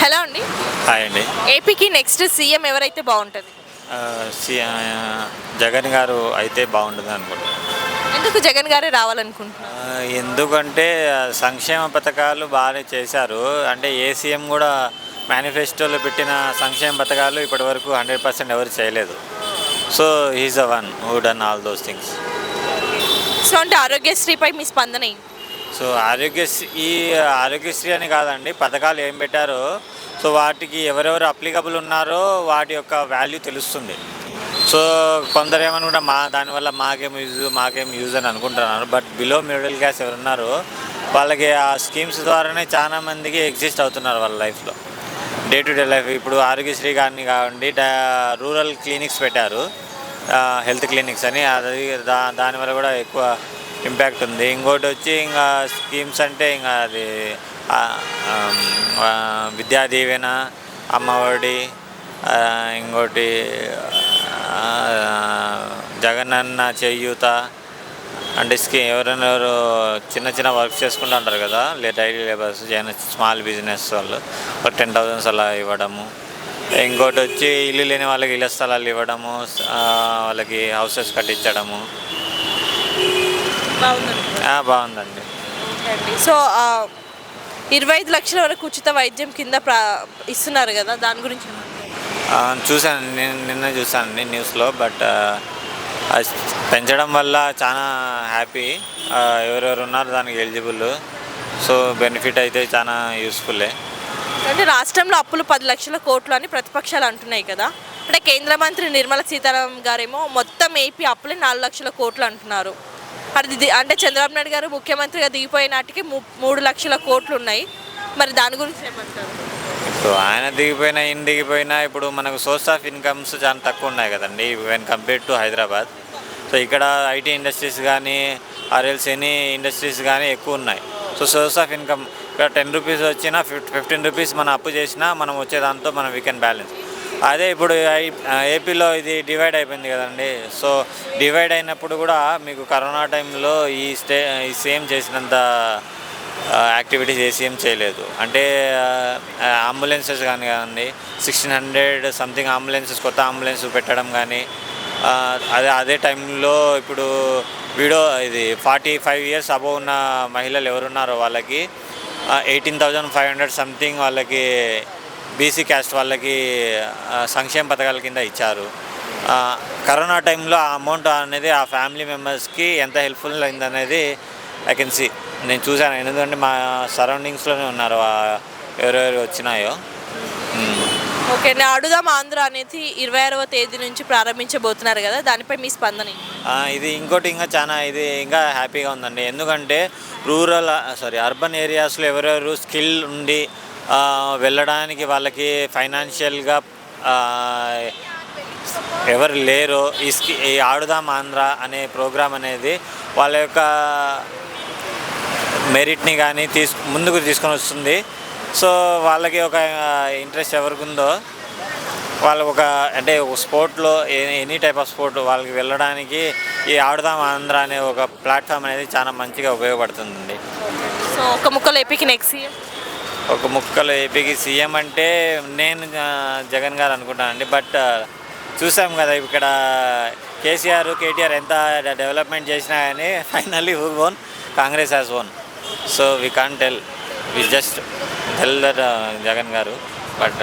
Hello అండి. Hi అండి. ఏపీకి నెక్స్ట్ సీఎం ఎవరైతే బాగుంటుంది? జగన్ గారు అయితే బాగుంటుంది అనుకుంటున్నాను. ఎందుకు జగన్ గారే రావాలనుకుంటున్నారు? ఎందుకంటే సంక్షేమ పథకాలు బాగానే చేశారు. అంటే ఏ సీఎం కూడా మేనిఫెస్టోలో పెట్టిన సంక్షేమ పథకాలు ఇప్పటివరకు 100% ఎవరు చేయలేదు. So he's the one who done all those things. So అంటే ఆరోగ్యశ్రీపై మీ స్పందన ఏంటి? సో ఆరోగ్యశ్రీ అని కాదండి, పథకాలు ఏం పెట్టారో సో వాటికి ఎవరెవరు అప్లికబుల్ ఉన్నారో వాటి యొక్క వాల్యూ తెలుస్తుంది. సో కొందరు ఏమనుకుంటా దానివల్ల మాకేం యూజ్ అని అనుకుంటున్నారు. బట్ బిలో మిడిల్ క్లాస్ ఎవరున్నారో వాళ్ళకి ఆ స్కీమ్స్ ద్వారానే చాలా మందికి ఎగ్జిస్ట్ అవుతున్నారు వాళ్ళ లైఫ్లో, డే టు డే లైఫ్. ఇప్పుడు ఆరోగ్యశ్రీ కానీ కావండి, రూరల్ క్లినిక్స్ పెట్టారు, హెల్త్ క్లినిక్స్ అని. అది దానివల్ల కూడా ఎక్కువ ఇంపాక్ట్ ఉంది. ఇంకోటి వచ్చి ఇంకా స్కీమ్స్ అంటే ఇంకా అది విద్యా దీవెన, అమ్మఒడి, ఇంకోటి జగనన్న చేయూత అంటే ఎవరు చిన్న చిన్న వర్క్ చేసుకుంటూ ఉంటారు కదా, డైలీ లేబర్స్, స్మాల్ బిజినెస్ వాళ్ళు ఒక 10,000 అలా ఇవ్వడము. ఇంకోటి వచ్చి ఇల్లు లేని వాళ్ళకి ఇళ్ల స్థలాలు ఇవ్వడము, వాళ్ళకి హౌసెస్ కట్టించడము. బాగుందండి. సో 25 లక్షల వరకు ఉచిత వైద్యం కింద ఇస్తున్నారు కదా, దాని గురించి చూశాను, నిన్న చూశానండి న్యూస్లో. బట్ అది పెంచడం వల్ల చాలా హ్యాపీ. ఎవరెవరు ఉన్నారు దానికి ఎలిజిబుల్, సో బెనిఫిట్ అయితే చాలా యూస్ఫుల్లే. అంటే రాష్ట్రంలో అప్పులు 10 లక్షల కోట్లు అని ప్రతిపక్షాలు అంటున్నాయి కదా. అంటే కేంద్ర మంత్రి నిర్మలా సీతారామన్ గారేమో మొత్తం ఏపీ అప్పులే 4 లక్షల కోట్లు అంటున్నారు. అంటే చంద్రబాబు నాయుడు గారు ముఖ్యమంత్రిగా దిగిపోయే నాటికి 3 లక్షల కోట్లు ఉన్నాయి. మరి దాని గురించి ఏమంటారు? ఇప్పుడు ఆయన దిగిపోయినా ఇప్పుడు మనకు సోర్స్ ఆఫ్ ఇన్కమ్స్ చాలా తక్కువ ఉన్నాయి కదండి when compared to Hyderabad. So ఇక్కడ ఐటీ ఇండస్ట్రీస్ కానీ ఆర్ఎల్స్ ఎనీ ఇండస్ట్రీస్ కానీ ఎక్కువ ఉన్నాయి. సో సోర్స్ ఆఫ్ ఇన్కమ్ ఇక్కడ 10 రూపీస్ వచ్చినా 15 రూపీస్ మనం అప్పు చేసినా మనం వచ్చేదాంతో మనం వీ కెన్ బ్యాలెన్స్. అదే ఇప్పుడు ఏపీలో ఇది డివైడ్ అయిపోయింది కదండి. సో డివైడ్ అయినప్పుడు కూడా మీకు కరోనా టైంలో ఈ సేమ్ చేసినంత యాక్టివిటీస్ ఏసీఎం చేయలేదు. అంటే అంబులెన్సెస్ కానివ్వండి, 1600 సంథింగ్ అంబులెన్సెస్, కొత్త అంబులెన్స్ పెట్టడం కానీ, అదే టైంలో ఇప్పుడు ఇది 45 ఇయర్స్ అబోవ్ ఉన్న మహిళలు ఎవరున్నారో వాళ్ళకి 18,500 సంథింగ్ వాళ్ళకి బీసీ క్యాస్ట్ వాళ్ళకి సంక్షేమ పథకాల కింద ఇచ్చారు. కరోనా టైంలో ఆ అమౌంట్ అనేది ఆ ఫ్యామిలీ మెంబర్స్కి ఎంత హెల్ప్ఫుల్ అయిందనేది ఐ కెన్ సీ. నేను చూశాను, ఎందుకంటే మా సరౌండింగ్స్లోనే ఉన్నారు ఎవరెవరు వచ్చినాయో. ఓకే, నేను అడుగుదాం ఆంధ్ర అనేది 26వ తేదీ నుంచి ప్రారంభించబోతున్నారు కదా, దానిపై మీ స్పందన? ఇది ఇంకా చాలా ఇంకా హ్యాపీగా ఉందండి. ఎందుకంటే అర్బన్ ఏరియాస్లో ఎవరెవరు స్కిల్ ఉండి వెళ్ళడానికి వాళ్ళకి ఫైనాన్షియల్గా ఎవరు లేరో ఈ ఆడుదాం ఆంధ్ర అనే ప్రోగ్రాం అనేది వాళ్ళ యొక్క మెరిట్ని కానీ ముందుకు తీసుకొని వస్తుంది. సో వాళ్ళకి ఒక ఇంట్రెస్ట్ ఎవరికి ఉందో వాళ్ళు ఒక స్పోర్ట్లో ఎనీ టైప్ ఆఫ్ స్పోర్ట్ వాళ్ళకి వెళ్ళడానికి ఈ ఆడుదాం ఆంధ్ర అనే ఒక ప్లాట్ఫామ్ అనేది చాలా మంచిగా ఉపయోగపడుతుందండి. సో ఒక ముక్కలో ఏపీకి నెక్స్ట్ సీఎం? ఒక ముక్కలో ఏపీకి సీఎం అంటే నేను జగన్ గారు అనుకుంటానండి. బట్ చూసాం కదా ఇక్కడ కేసీఆర్, కేటీఆర్ ఎంత డెవలప్మెంట్ చేసినా కానీ finally who won? Congress has won. So we can't tell, we just tell that Jagan గారు. బట్